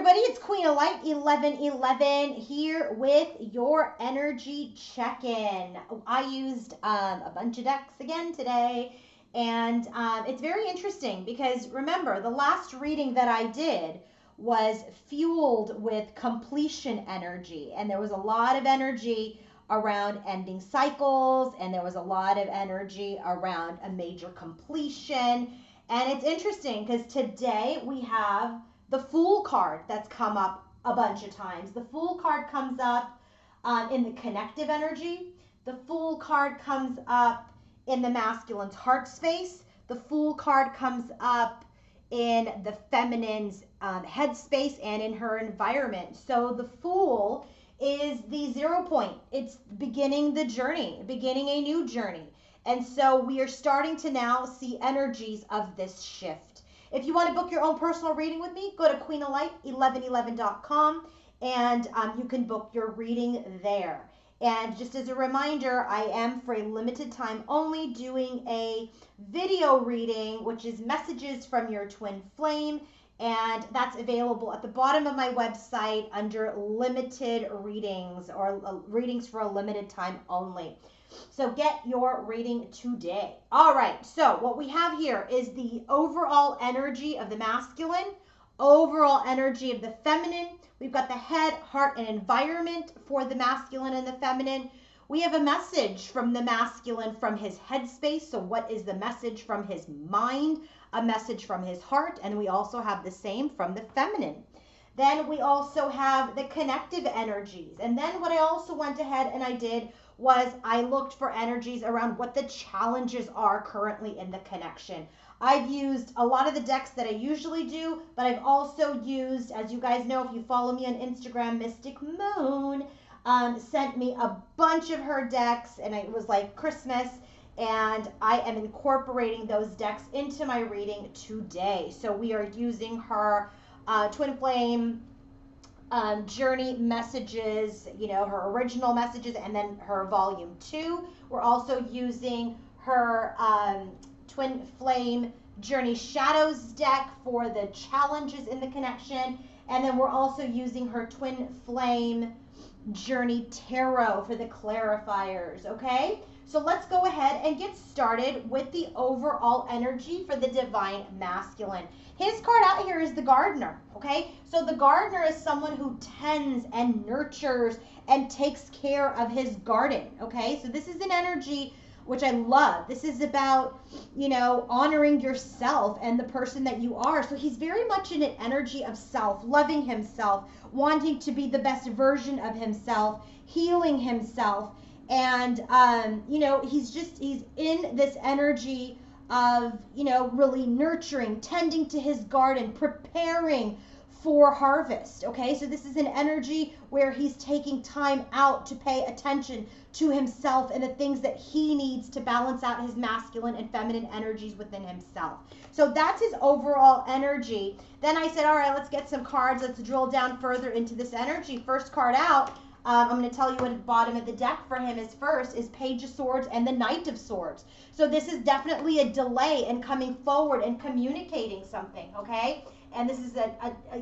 everybody, it's Queen of Light 1111 here with your energy check-in. I used a bunch of decks again today, and it's very interesting because remember, the last reading that I did was fueled with completion energy, and there was a lot of energy around ending cycles, and there was a lot of energy around a major completion. And it's interesting because today we have the Fool card that's come up a bunch of times. The Fool card comes up in the connective energy. The Fool card comes up in the masculine's heart space. The Fool card comes up in the feminine's head space and in her environment. So the Fool is the 0 point. It's beginning the journey, beginning a new journey. And so we are starting to now see energies of this shift. If you want to book your own personal reading with me, go to queenoflight1111.com and you can book your reading there. And just as a reminder, I am for a limited time only doing a video reading, which is messages from your twin flame. And that's available at the bottom of my website under limited readings or readings for a limited time only. So get your reading today. All right, so what we have here is the overall energy of the masculine, overall energy of the feminine. We've got the head, heart, and environment for the masculine and the feminine. We have a message from the masculine from his headspace. So what is the message from his mind? A message from his heart. And we also have the same from the feminine. Then we also have the connective energies. And then what I also went ahead and I did was I looked for energies around what the challenges are currently in the connection. I've used a lot of the decks that I usually do, but I've also used, as you guys know, if you follow me on Instagram, Mystic Moon sent me a bunch of her decks, and it was like Christmas, and I am incorporating those decks into my reading today. So we are using her Twin Flame journey messages, you know, her original messages, and then her volume 2. We're also using her Twin Flame Journey Shadows deck for the challenges in the connection, and then we're also using her Twin Flame Journey Tarot for the clarifiers. Okay, so let's go ahead and get started with the overall energy for the divine masculine. His card out here is the gardener, okay? So the gardener is someone who tends and nurtures and takes care of his garden, okay? So this is an energy which I love. This is about, you know, honoring yourself and the person that you are. So he's very much in an energy of self, loving himself, wanting to be the best version of himself, healing himself. And, you know, he's in this energy of, you know, really nurturing, tending to his garden, preparing for harvest. Okay, so this is an energy where he's taking time out to pay attention to himself and the things that he needs to balance out his masculine and feminine energies within himself. So that's his overall energy. Then I said, all right, let's get some cards. Let's drill down further into this energy. First card out, I'm going to tell you what at the bottom of the deck for him is first is Page of Swords and the Knight of Swords. So this is definitely a delay in coming forward and communicating something, okay? And this is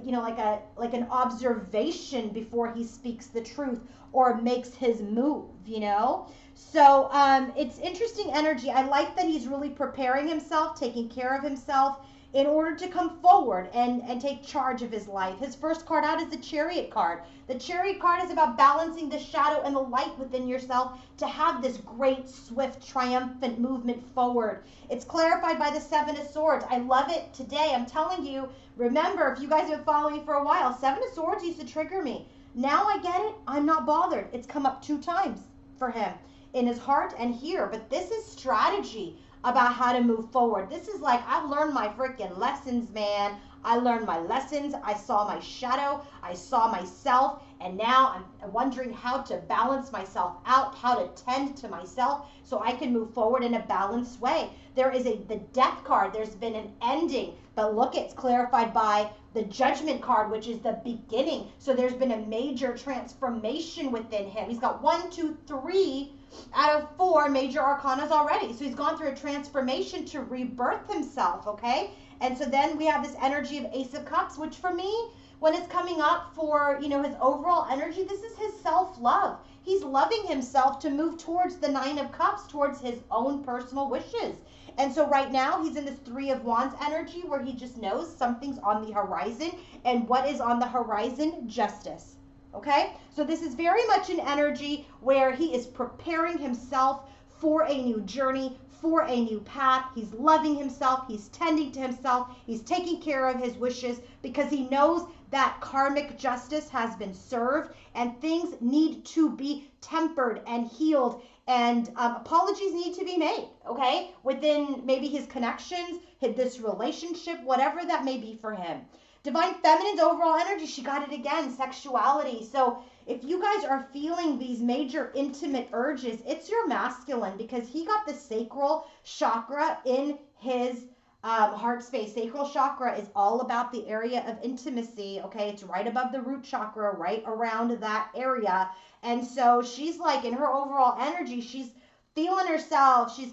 you know, like an observation before he speaks the truth or makes his move, you know? So it's interesting energy. I like that he's really preparing himself, taking care of himself in order to come forward and take charge of his life. His first card out is the Chariot card. The Chariot card is about balancing the shadow and the light within yourself to have this great, swift, triumphant movement forward. It's clarified by the Seven of Swords. I love it today. I'm telling you, remember, if you guys have been following me for a while, Seven of Swords used to trigger me. Now I get it. I'm not bothered. It's come up 2 times for him in his heart and here. But this is strategy about how to move forward. This is like, I've learned my freaking lessons, man. I learned my lessons. I saw my shadow. I saw myself. And now I'm wondering how to balance myself out, how to tend to myself so I can move forward in a balanced way. There is the Death card. There's been an ending. But look, it's clarified by the Judgment card, which is the beginning. So there's been a major transformation within him. He's got 1, 2, 3 out of 4 major arcanas already. So he's gone through a transformation to rebirth himself, okay? And so then we have this energy of Ace of Cups, which for me when it's coming up for, his overall energy, this is his self-love. He's loving himself to move towards the Nine of Cups, towards his own personal wishes. And so right now he's in this Three of Wands energy where he just knows something's on the horizon. And what is on the horizon? Justice. Okay? So this is very much an energy where he is preparing himself for a new journey, for a new path. He's loving himself. He's tending to himself. He's taking care of his wishes because he knows that karmic justice has been served and things need to be tempered and healed, and apologies need to be made, okay? Within maybe his connections, this relationship, whatever that may be for him. Divine Feminine's overall energy, she got it again, sexuality. So if you guys are feeling these major intimate urges, it's your masculine because he got the sacral chakra in his heart space. Sacral chakra is all about the area of intimacy, okay? It's right above the root chakra, right around that area. And so she's like, in her overall energy, she's feeling herself. She's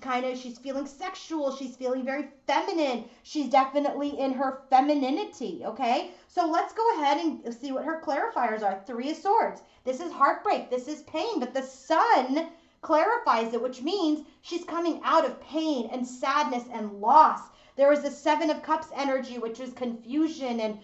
feeling sexual. She's feeling very feminine. She's definitely in her femininity, okay? So let's go ahead and see what her clarifiers are. Three of Swords. This is heartbreak. This is pain. But the Sun clarifies it, which means she's coming out of pain and sadness and loss. There is the Seven of Cups energy, which is confusion and,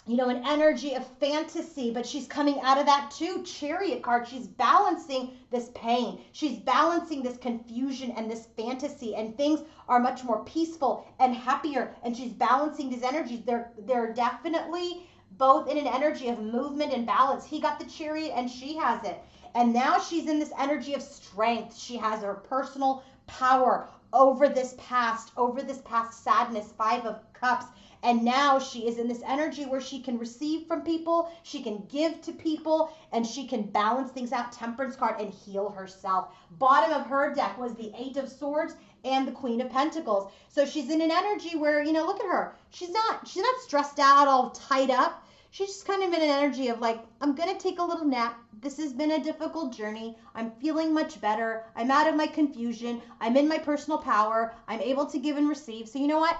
an energy of fantasy, but she's coming out of that too. Chariot card, she's balancing this pain. She's balancing this confusion and this fantasy, and things are much more peaceful and happier, and she's balancing these energies. They're definitely both in an energy of movement and balance. He got the Chariot and she has it. And now she's in this energy of strength. She has her personal power over this past sadness, Five of Cups. And now she is in this energy where she can receive from people, she can give to people, and she can balance things out. Temperance card, and heal herself. Bottom of her deck was the Eight of Swords and the Queen of Pentacles. So she's in an energy where, look at her. She's not stressed out, all tied up. She's just kind of in an energy of like, I'm going to take a little nap. This has been a difficult journey. I'm feeling much better. I'm out of my confusion. I'm in my personal power. I'm able to give and receive. So you know what?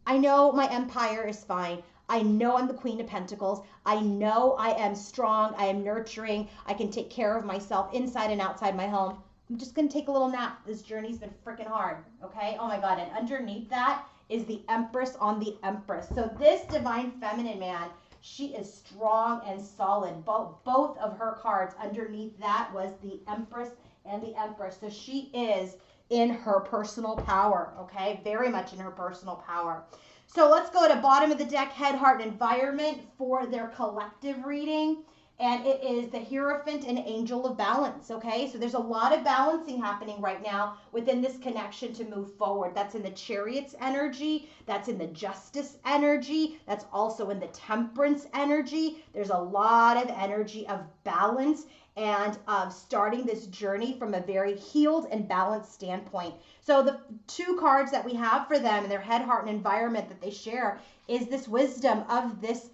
I know my empire is fine. I know I'm the Queen of Pentacles. I know I am strong. I am nurturing. I can take care of myself inside and outside my home. I'm just going to take a little nap. This journey's been freaking hard. Okay? Oh my God. And underneath that is the Empress on the Empress. So this Divine Feminine, man, she is strong and solid. Both of her cards underneath that was the Empress and the Empress. So she is in her personal power, okay? Very much in her personal power. So let's go to bottom of the deck, head, heart, and environment for their collective reading. And it is the Hierophant and Angel of Balance, okay? So there's a lot of balancing happening right now within this connection to move forward. That's in the Chariot's energy. That's in the Justice energy. That's also in the Temperance energy. There's a lot of energy of balance and of starting this journey from a very healed and balanced standpoint. So the two cards that we have for them in their head, heart, and environment that they share is this wisdom of this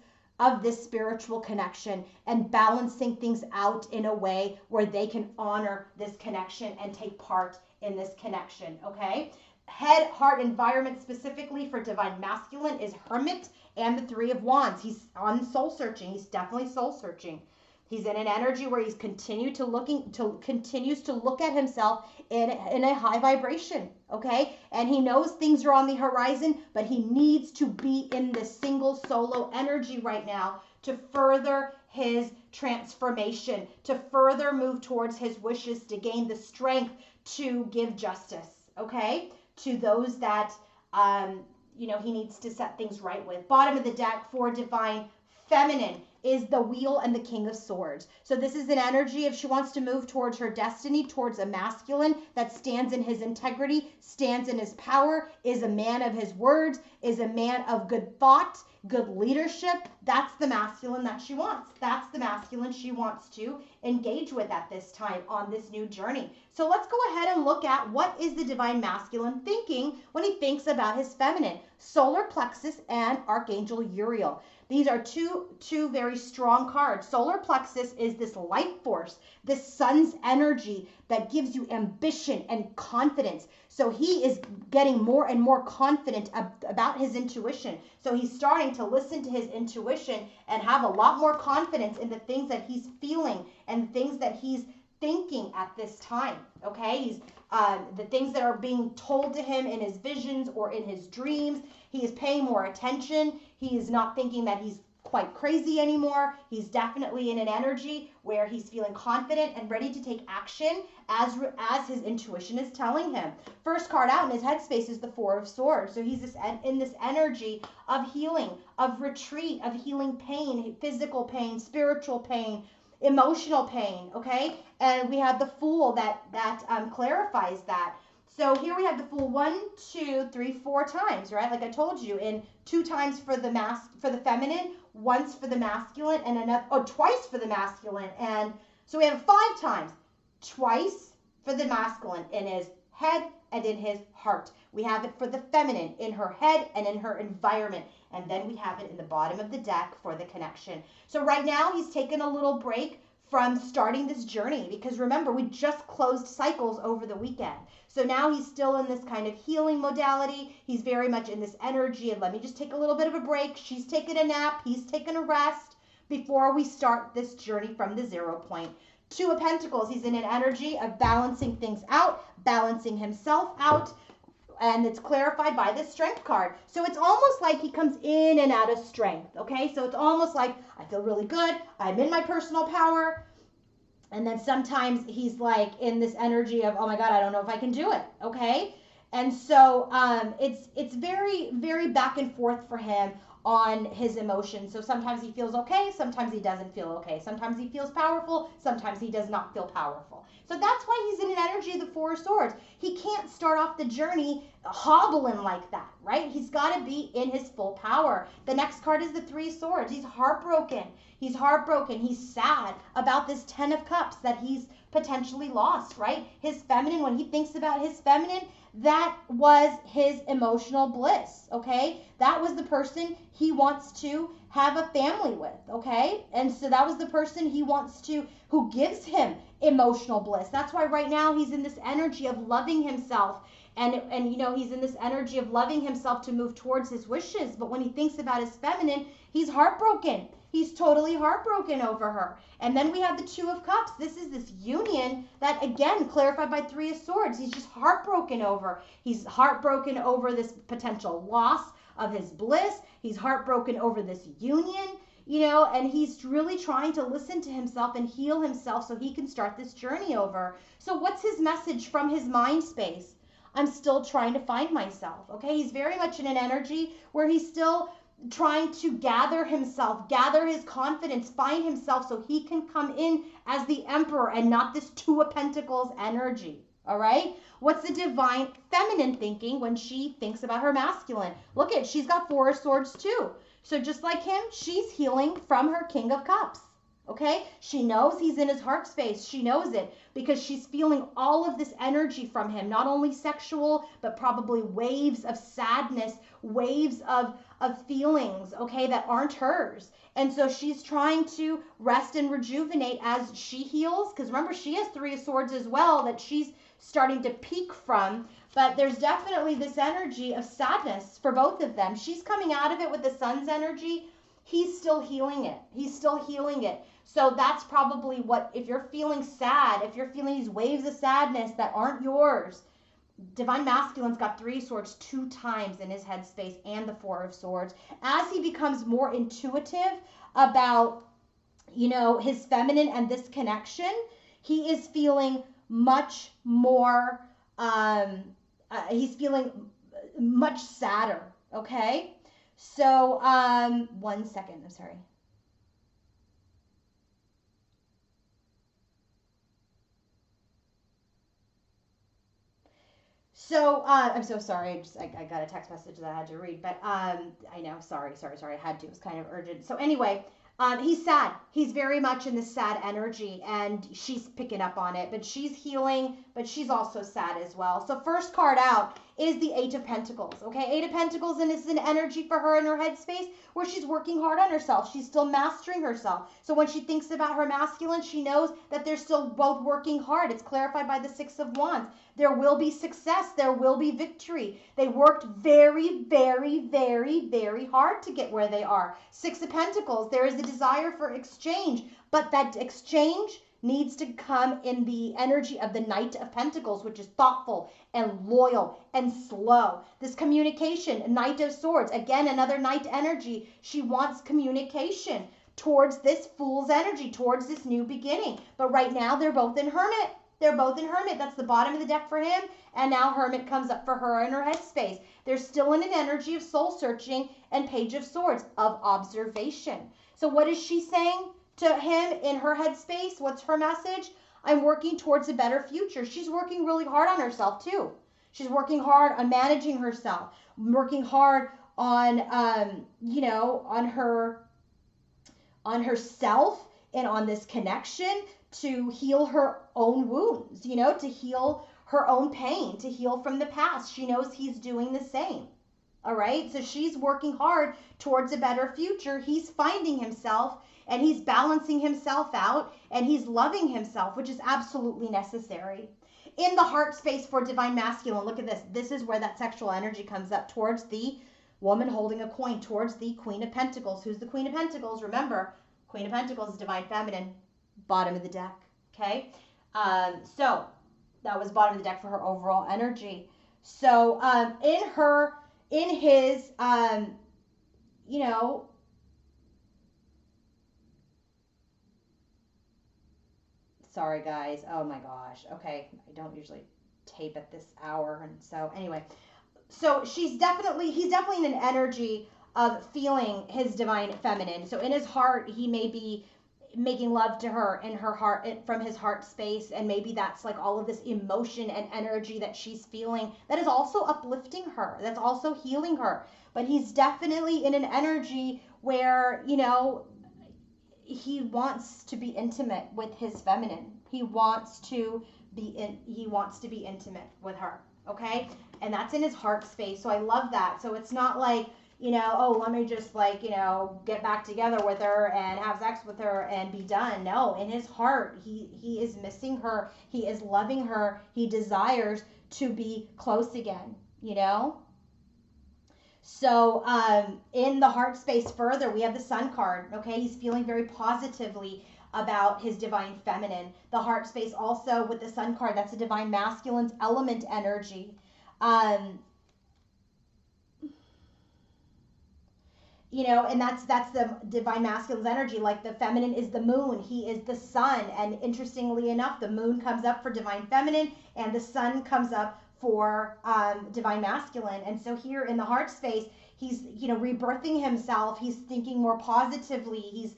spiritual connection and balancing things out in a way where they can honor this connection and take part in this connection, okay? Head, heart, environment specifically for Divine Masculine is Hermit and the Three of Wands. He's on soul searching. He's definitely soul searching. He's in an energy where he's continues to look at himself in a high vibration, okay? And he knows things are on the horizon, but he needs to be in this single solo energy right now to further his transformation, to further move towards his wishes, to gain the strength to give justice, okay? To those that, he needs to set things right with. Bottom of the deck for Divine Feminine is the Wheel and the King of Swords. So this is an energy if she wants to move towards her destiny, towards a masculine that stands in his integrity, stands in his power, is a man of his words, is a man of good thought, good leadership. That's the masculine that she wants. That's the masculine she wants to engage with at this time on this new journey. So let's go ahead and look at what is the Divine Masculine thinking when he thinks about his feminine. Solar plexus and Archangel Uriel. These are two very strong cards. Solar plexus is this life force, this sun's energy that gives you ambition and confidence. So he is getting more and more confident about his intuition. So he's starting to listen to his intuition and have a lot more confidence in the things that he's feeling and things that he's thinking at this time. Okay, he's the things that are being told to him in his visions or in his dreams. He is paying more attention. He is not thinking that he's quite crazy anymore. He's definitely in an energy where he's feeling confident and ready to take action as his intuition is telling him. First card out in his headspace is the Four of Swords. So he's in this energy of healing, of retreat, of healing pain, physical pain, spiritual pain, emotional pain, okay? And we have the Fool that clarifies that. So here we have the Fool 1, 2, 3, 4 times, right? Like I told you, in 2 times for the feminine, once for the masculine, and twice for the masculine. And so we have 5 times, twice for the masculine in his head and in his heart. We have it for the feminine in her head and in her environment. And then we have it in the bottom of the deck for the connection. So right now he's taken a little break from starting this journey, because remember, we just closed cycles over the weekend. So now he's still in this kind of healing modality. He's very much in this energy of, let me just take a little bit of a break. She's taken a nap. He's taken a rest before we start this journey from the 0 point. 2 of Pentacles, he's in an energy of balancing things out, balancing himself out, and it's clarified by the Strength card. So it's almost like he comes in and out of strength, okay? So it's almost like, I feel really good, I'm in my personal power, and then sometimes he's like in this energy of, oh my God, I don't know if I can do it, okay? And so it's very, very back and forth for him on his emotions. So sometimes he feels okay, sometimes he doesn't feel okay. Sometimes he feels powerful, sometimes he does not feel powerful. So that's why he's in an energy of the Four of Swords. He can't start off the journey hobbling like that, right? He's got to be in his full power. The next card is the Three of Swords. He's heartbroken. He's heartbroken. He's sad about this 10 of Cups that he's potentially lost, right? His feminine, when he thinks about his feminine, that was his emotional bliss, okay? That was the person he wants to have a family with, okay? And so that was the person he wants to, who gives him emotional bliss. That's why right now he's in this energy of loving himself, and you know, he's in this energy of loving himself to move towards his wishes. But when he thinks about his feminine, he's heartbroken. He's totally heartbroken over her. And then we have the Two of Cups. This is this union that, again, clarified by Three of Swords. He's just heartbroken over. He's heartbroken over this potential loss of his bliss. He's heartbroken over this union, you know, and he's really trying to listen to himself and heal himself so he can start this journey over. So what's his message from his mind space? I'm still trying to find myself, okay? He's very much in an energy where he's still trying to gather himself, gather his confidence, find himself so he can come in as the Emperor and not this Two of Pentacles energy, all right? What's the divine feminine thinking when she thinks about her masculine? Look at, she's got Four of Swords too. So just like him, she's healing from her King of Cups. Okay, she knows he's in his heart space. She knows it because she's feeling all of this energy from him, not only sexual, but probably waves of sadness, waves of feelings, okay, that aren't hers. And so she's trying to rest and rejuvenate as she heals, because remember, she has Three of Swords as well that she's starting to peak from. But there's definitely this energy of sadness for both of them. She's coming out of it with the Sun's energy. He's still healing it. He's still healing it. So that's probably what, if you're feeling sad, if you're feeling these waves of sadness that aren't yours, Divine Masculine's got Three Swords 2 times in his headspace and the Four of Swords. As he becomes more intuitive about, you know, his feminine and this connection, he is feeling much more, he's feeling much sadder, okay? So, 1 second, I'm sorry. So, I'm so sorry. I got a text message that I had to read, but I know, sorry. I had to. It was kind of urgent. So anyway, he's sad. He's very much in this sad energy, and she's picking up on it, but she's healing, but she's also sad as well. So first card out is the Eight of Pentacles. Okay, Eight of Pentacles, and it's an energy for her in her headspace where she's working hard on herself. She's still mastering herself. So when she thinks about her masculine, she knows that they're still both working hard. It's clarified by the Six of Wands. There will be success. There will be victory. They worked very, very, very, very hard to get where they are. Six of Pentacles, there is a desire for exchange, but that exchange needs to come in the energy of the Knight of Pentacles, which is thoughtful and loyal and slow. This communication, Knight of Swords, again, another Knight energy. She wants communication towards this Fool's energy, towards this new beginning. But right now, they're both in Hermit. They're both in Hermit. That's the bottom of the deck for him. And now Hermit comes up for her in her headspace. They're still in an energy of soul searching and Page of Swords, of observation. So what is she saying to him in her headspace? What's her message? I'm working towards a better future. She's working really hard on herself too. She's working hard on managing herself, working hard on, on herself and on this connection to heal her own wounds, to heal her own pain, to heal from the past. She knows he's doing the same. All right. So she's working hard towards a better future. He's finding himself and he's balancing himself out and he's loving himself, which is absolutely necessary. In the heart space for Divine Masculine, look at this. This is where that sexual energy comes up towards the woman holding a coin, towards the Queen of Pentacles. Who's the Queen of Pentacles? Remember, Queen of Pentacles is Divine Feminine, bottom of the deck. Okay. So that was bottom of the deck for her overall energy. So in his, sorry guys, oh my gosh, okay, I don't usually tape at this hour, and so anyway, so he's definitely in an energy of feeling his divine feminine. So in his heart, he may be making love to her in her heart, from his heart space, and maybe that's like all of this emotion and energy that she's feeling that is also uplifting her, that's also healing her. But he's definitely in an energy where he wants to be intimate with his feminine. He wants to be intimate with her. Okay, and that's in his heart space. So I love that. So it's not like, oh, let me just get back together with her and have sex with her and be done. No, in his heart, he is missing her. He is loving her. He desires to be close again, So in the heart space further, we have the Sun card. Okay, he's feeling very positively about his divine feminine. The heart space also with the Sun card, that's a Divine Masculine's element energy. And that's the Divine Masculine's energy. Like the feminine is the moon, he is the sun. And interestingly enough, the moon comes up for Divine Feminine and the sun comes up for Divine Masculine. And so here in the heart space, he's, rebirthing himself. He's thinking more positively. He's,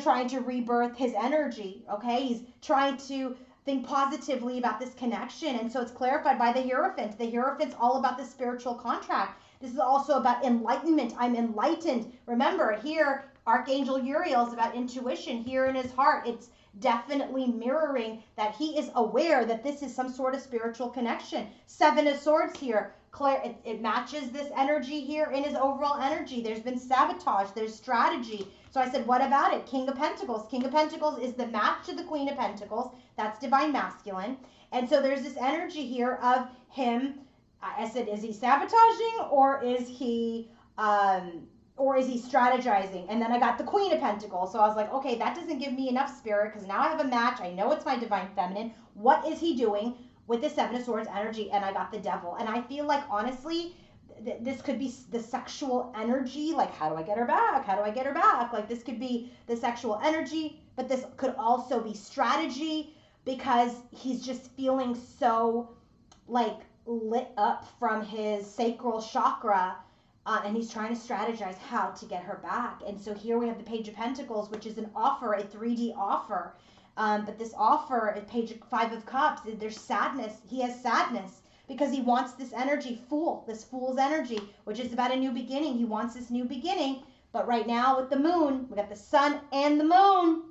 trying to rebirth his energy. Okay. He's trying to think positively about this connection. And so it's clarified by the Hierophant. The Hierophant's all about the spiritual contract. This is also about enlightenment. I'm enlightened. Remember, here, Archangel Uriel is about intuition. Here in his heart, it's definitely mirroring that he is aware that this is some sort of spiritual connection. Seven of Swords here. It matches this energy here in his overall energy. There's been sabotage. There's strategy. So I said, what about it? King of Pentacles. King of Pentacles is the match to the Queen of Pentacles. That's Divine Masculine. And so there's this energy here of him. I said, is he sabotaging or is he strategizing? And then I got the Queen of Pentacles. So I was like, okay, that doesn't give me enough spirit because now I have a match. I know it's my Divine Feminine. What is he doing with the Seven of Swords energy? And I got the Devil. And I feel like, honestly, this could be the sexual energy. Like, how do I get her back? How do I get her back? Like, this could be the sexual energy, but this could also be strategy because he's just feeling so, like, lit up from his sacral chakra, and he's trying to strategize how to get her back. And so here we have the Page of Pentacles, which is an offer, a 3D offer. But this offer, Five of Cups, there's sadness. He has sadness because he wants this energy, this Fool's energy, which is about a new beginning. He wants this new beginning. But right now with the moon, we got the sun and the moon.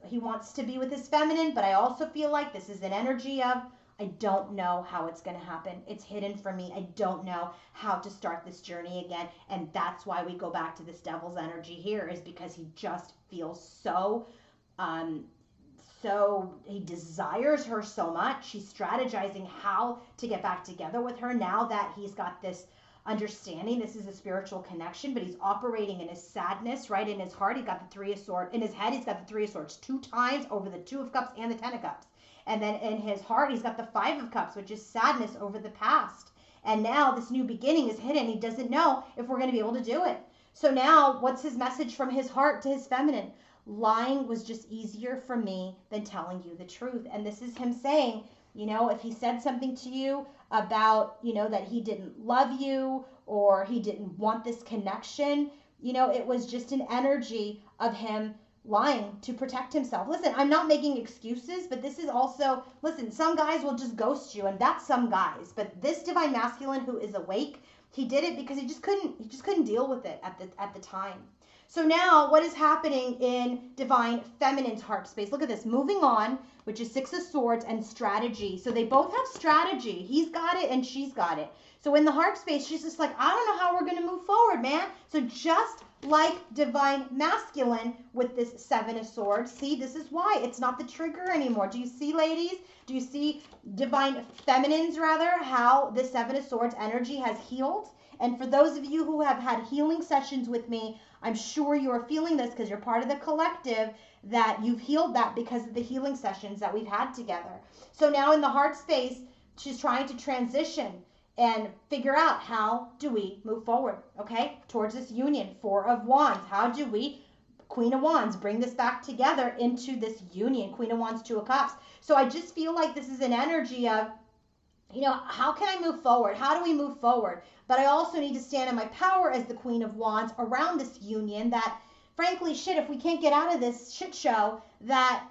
He wants to be with his feminine, but I also feel like this is an energy of I don't know how it's going to happen. It's hidden from me. I don't know how to start this journey again. And that's why we go back to this devil's energy here, is because he just feels um, so he desires her so much. He's strategizing how to get back together with her now that he's got this understanding. This is a spiritual connection, but he's operating in his sadness, right? In his heart, he's got the Three of Swords. In his head, he's got the Three of Swords 2 times over the Two of Cups and the Ten of Cups. And then in his heart, he's got the Five of Cups, which is sadness over the past. And now this new beginning is hidden. He doesn't know if we're going to be able to do it. So now what's his message from his heart to his feminine? Lying was just easier for me than telling you the truth. And this is him saying, you know, if he said something to you about, you know, that he didn't love you or he didn't want this connection, you know, it was just an energy of him lying to protect himself. Listen, I'm not making excuses, but this is also, listen, some guys will just ghost you, and that's some guys. But this divine masculine who is awake, he did it because he just couldn't deal with it at the time. So now what is happening in divine feminine's heart space? Look at this. Moving on, which is Six of Swords and strategy. So they both have strategy. He's got it and she's got it. So in the heart space, she's just like, I don't know how we're going to move forward, man. So just like divine masculine with this Seven of Swords, see, this is why it's not the trigger anymore. Do you see, ladies? Do you see divine feminines, rather, how the Seven of Swords energy has healed? And for those of you who have had healing sessions with me, I'm sure you are feeling this because you're part of the collective, that you've healed that because of the healing sessions that we've had together. So now in the heart space, she's trying to transition and figure out, how do we move forward, okay, towards this union. Four of Wands. How do we, Queen of Wands, bring this back together into this union? Queen of Wands, Two of Cups. So I just feel like this is an energy of, you know, how can I move forward? How do we move forward? But I also need to stand in my power as the Queen of Wands around this union that, frankly, shit, if we can't get out of this shit show, that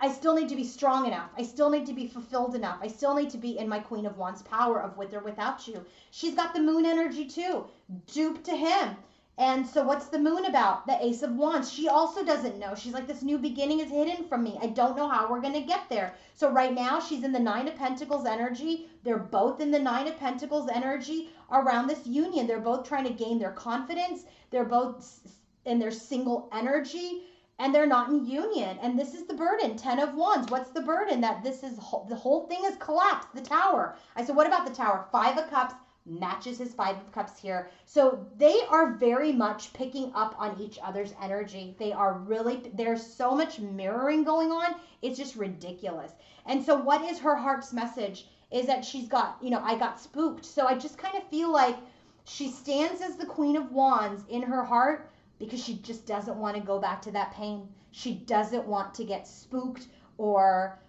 I still need to be strong enough. I still need to be fulfilled enough. I still need to be in my Queen of Wands power of with or without you. She's got the moon energy too, duped to him. And so what's the moon about? The Ace of Wands. She also doesn't know. She's like, this new beginning is hidden from me. I don't know how we're going to get there. So right now she's in the Nine of Pentacles energy. They're both in the Nine of Pentacles energy around this union. They're both trying to gain their confidence. They're both in their single energy, and they're not in union. And this is the burden. 10 of Wands. What's the burden? That this is, the whole thing has collapsed. The Tower. I said, what about the Tower? Five of Cups matches his Five of Cups here. So they are very much picking up on each other's energy. They are really, there's so much mirroring going on. It's just ridiculous. And so what is her heart's message? Is that she's got, you know, I got spooked. So I just kind of feel like she stands as the Queen of Wands in her heart because she just doesn't want to go back to that pain. She doesn't want to get spooked or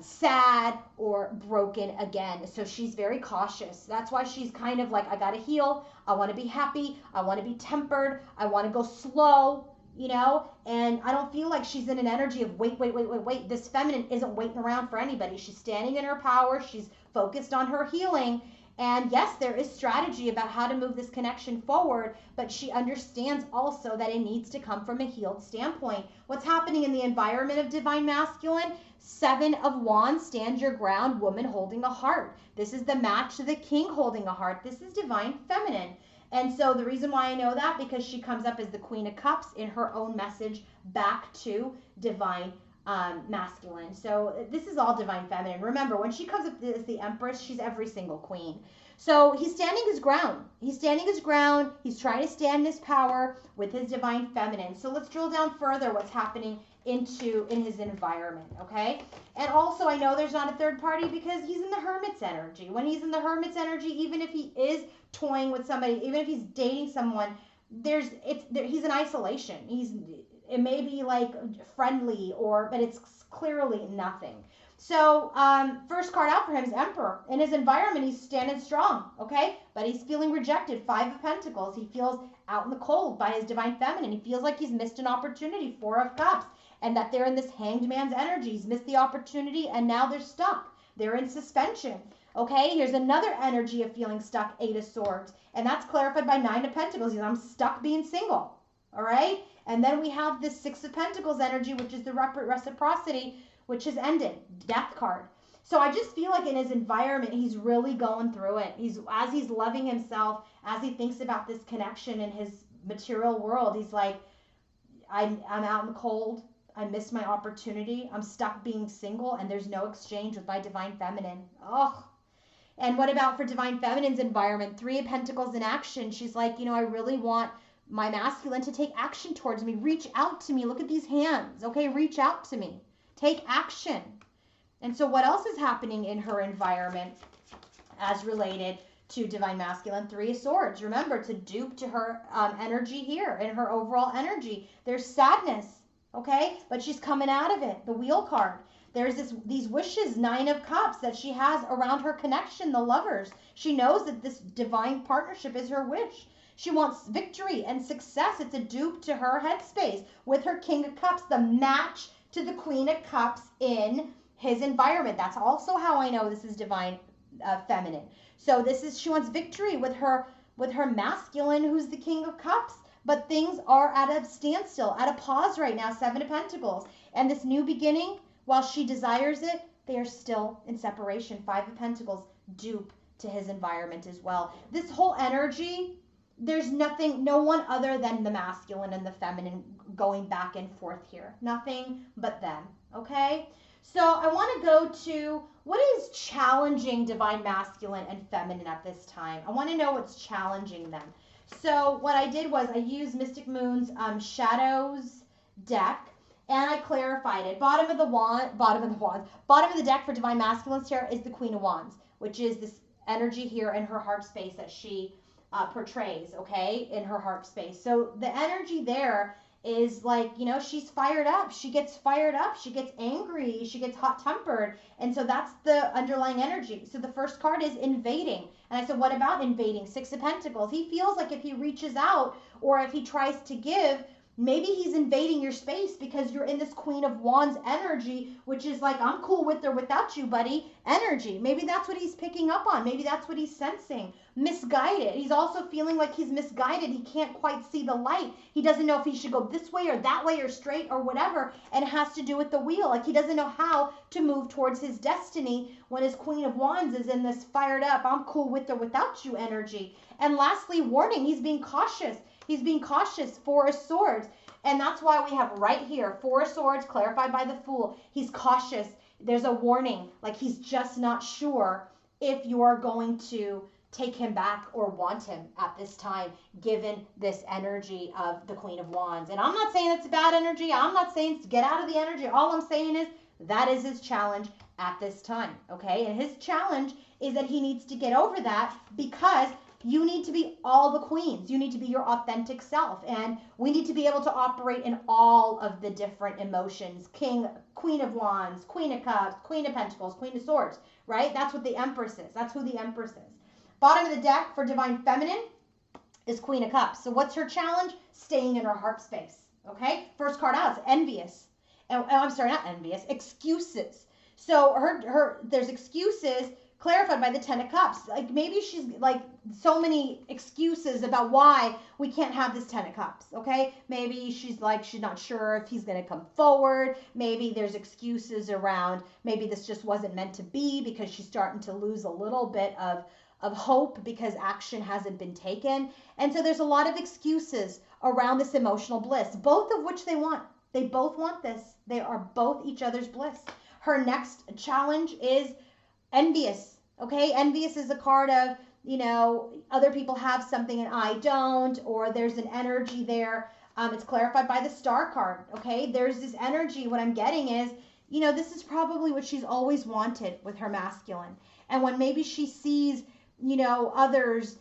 sad or broken again. So she's very cautious. That's why she's kind of like, I got to heal. I want to be happy. I want to be tempered. I want to go slow, you know, and I don't feel like she's in an energy of wait. This feminine isn't waiting around for anybody. She's standing in her power. She's focused on her healing. And yes, there is strategy about how to move this connection forward, but she understands also that it needs to come from a healed standpoint. What's happening in the environment of divine masculine? Seven of Wands, stand your ground, woman holding a heart. This is the match to the king holding a heart. This is divine feminine. And so the reason why I know that, because she comes up as the Queen of Cups in her own message back to divine masculine. So this is all divine feminine. Remember, when she comes up as the Empress, she's every single queen. So he's standing his ground. He's standing his ground. He's trying to stand his power with his divine feminine. So let's drill down further what's happening in his environment, okay? And also, I know there's not a third party because he's in the Hermit's energy. When he's in the Hermit's energy, even if he is toying with somebody, even if he's dating someone, he's in isolation. It may be like friendly, but it's clearly nothing. So first card out for him is Emperor. In his environment, he's standing strong, okay? But he's feeling rejected. Five of Pentacles. He feels out in the cold by his divine feminine. He feels like he's missed an opportunity. Four of Cups. And that they're in this Hanged Man's energy. He's missed the opportunity, and now they're stuck. They're in suspension. Okay, here's another energy of feeling stuck, Eight of Swords. And that's clarified by Nine of Pentacles. He's, I'm stuck being single. All right? And then we have this Six of Pentacles energy, which is the reciprocity, which has ended. Death card. So I just feel like in his environment, he's really going through it. As he's loving himself, as he thinks about this connection in his material world, he's like, I'm out in the cold. I missed my opportunity. I'm stuck being single, and there's no exchange with my divine feminine. Oh. And what about for divine feminine's environment? Three of Pentacles in action. She's like, I really want my masculine to take action towards me. Reach out to me. Look at these hands. Okay, reach out to me. Take action. And so what else is happening in her environment as related to divine masculine? Three of Swords. Remember, to dupe to her energy here, in her overall energy. There's sadness, okay? But she's coming out of it. The Wheel card. There's these wishes, Nine of Cups, that she has around her connection, the lovers. She knows that this divine partnership is her wish. She wants victory and success. It's a dupe to her headspace with her King of Cups, the match to the Queen of Cups in his environment. That's also how I know this is divine feminine. So she wants victory with her masculine, who's the King of Cups. But things are at a standstill, at a pause right now, Seven of Pentacles. And this new beginning, while she desires it, they are still in separation. Five of Pentacles, dupe to his environment as well. This whole energy, there's no one other than the masculine and the feminine going back and forth here. Nothing but them, okay? So I want to go to what is challenging divine masculine and feminine at this time. I want to know what's challenging them. So what I did was I used Mystic Moon's Shadows deck, and I clarified it. Bottom of the deck for divine masculine here is the Queen of Wands, which is this energy here in her heart space that she portrays, okay, in her heart space. So the energy there is like, she's fired up. She gets fired up. She gets angry. She gets hot-tempered. And so that's the underlying energy. So the first card is invading. And I said, what about invading? Six of Pentacles. He feels like if he reaches out or if he tries to give, maybe he's invading your space because you're in this Queen of Wands energy, which is like, I'm cool with or without you, buddy, energy. Maybe that's what he's picking up on. Maybe that's what he's sensing. Misguided. He's also feeling like he's misguided. He can't quite see the light. He doesn't know if he should go this way or that way or straight or whatever. And it has to do with the wheel. Like he doesn't know how to move towards his destiny when his Queen of Wands is in this fired up, I'm cool with or without you energy. And lastly, warning. He's being cautious. He's being cautious. Four of Swords. And that's why we have right here, Four of Swords, clarified by the Fool. He's cautious. There's a warning. Like he's just not sure if you're going to take him back or want him at this time, given this energy of the Queen of Wands. And I'm not saying it's a bad energy. I'm not saying to get out of the energy. All I'm saying is that is his challenge at this time, okay? And his challenge is that he needs to get over that because you need to be all the queens. You need to be your authentic self. And we need to be able to operate in all of the different emotions. Queen of Wands, Queen of Cups, Queen of Pentacles, Queen of Swords, right? That's what the Empress is. That's who the Empress is. Bottom of the deck for divine feminine is Queen of Cups. So what's her challenge? Staying in her heart space, okay? First card out is envious. I'm sorry, not envious, excuses. So there's excuses clarified by the Ten of Cups. Like maybe she's like so many excuses about why we can't have this Ten of Cups, okay? Maybe she's not sure if he's going to come forward. Maybe there's excuses around maybe this just wasn't meant to be because she's starting to lose a little bit of hope because action hasn't been taken. And so there's a lot of excuses around this emotional bliss, both of which they want. They both want this. They are both each other's bliss. Her next challenge is envious, okay? Envious is a card of, other people have something and I don't, or there's an energy there. It's clarified by the Star card, okay? There's this energy. What I'm getting is, this is probably what she's always wanted with her masculine. And when maybe she sees, others,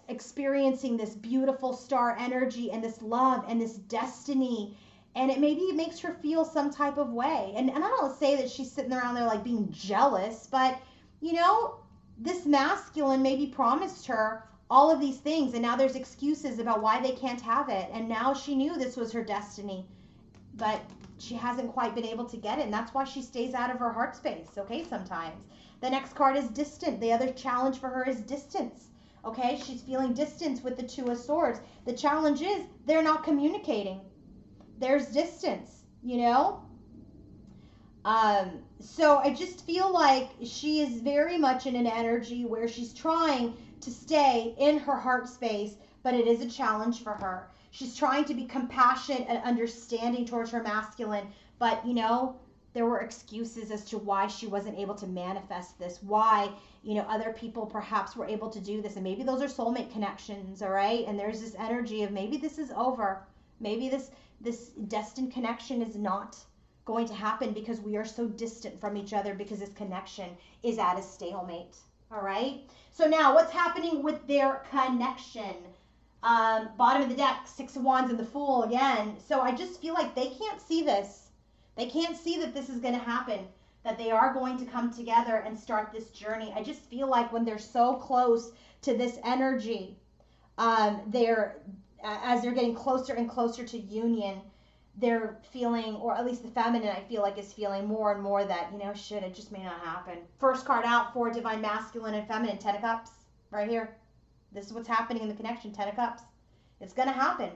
experiencing this beautiful star energy and this love and this destiny, and maybe it makes her feel some type of way. And I don't say that she's sitting around there like being jealous, but this masculine maybe promised her all of these things, and now there's excuses about why they can't have it. And now she knew this was her destiny, but she hasn't quite been able to get it, and that's why she stays out of her heart space, okay, sometimes. The next card is distant. The other challenge for her is distance, okay? She's feeling distance with the Two of Swords. The challenge is they're not communicating. There's distance, So I just feel like she is very much in an energy where she's trying to stay in her heart space, but it is a challenge for her. She's trying to be compassionate and understanding towards her masculine, but there were excuses as to why she wasn't able to manifest this, why, other people perhaps were able to do this, and maybe those are soulmate connections, all right? And there's this energy of maybe this is over. Maybe this destined connection is not going to happen because we are so distant from each other, because this connection is at a stalemate. All right. So now what's happening with their connection? Bottom of the deck, Six of Wands and the Fool again. So I just feel like they can't see this. They can't see that this is going to happen, that they are going to come together and start this journey. I just feel like when they're so close to this energy, as they're getting closer and closer to union, they're feeling, or at least the feminine I feel like is feeling more and more that, shit, it just may not happen. First card out for divine masculine and feminine, Ten of Cups, right here. This is what's happening in the connection, Ten of Cups. It's going to happen.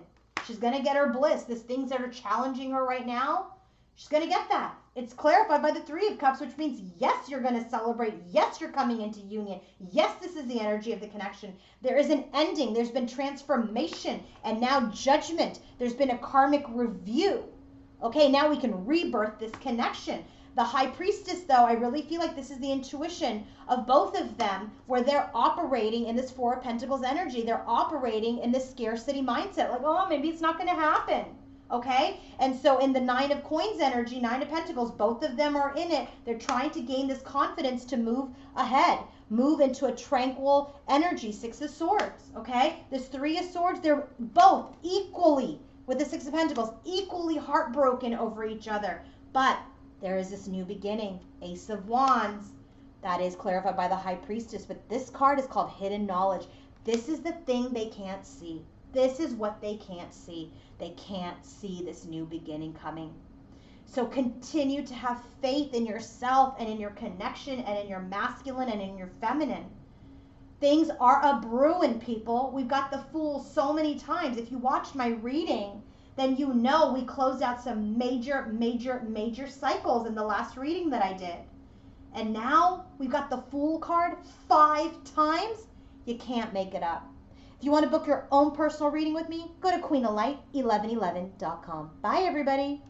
She's going to get her bliss. These things that are challenging her right now, she's going to get that. It's clarified by the Three of Cups, which means, yes, you're going to celebrate. Yes, you're coming into union. Yes, this is the energy of the connection. There is an ending. There's been transformation and now judgment. There's been a karmic review. Okay, now we can rebirth this connection. The High Priestess, though, I really feel like this is the intuition of both of them, where they're operating in this Four of Pentacles energy. They're operating in this scarcity mindset. Like, oh, maybe it's not going to happen. Okay, and so in the Nine of Coins energy, Nine of Pentacles, both of them are in it. They're trying to gain this confidence to move ahead, move into a tranquil energy. Six of Swords, okay? This Three of Swords, they're both equally, with the Six of Pentacles, equally heartbroken over each other. But there is this new beginning, Ace of Wands. That is clarified by the High Priestess, but this card is called Hidden Knowledge. This is the thing they can't see. This is what they can't see. They can't see this new beginning coming. So continue to have faith in yourself and in your connection and in your masculine and in your feminine. Things are a-brewing, people. We've got the Fool so many times. If you watched my reading, then you know we closed out some major, major, major cycles in the last reading that I did. And now we've got the Fool card 5 times. You can't make it up. If you want to book your own personal reading with me, go to queenoflight1111.com. Bye, everybody.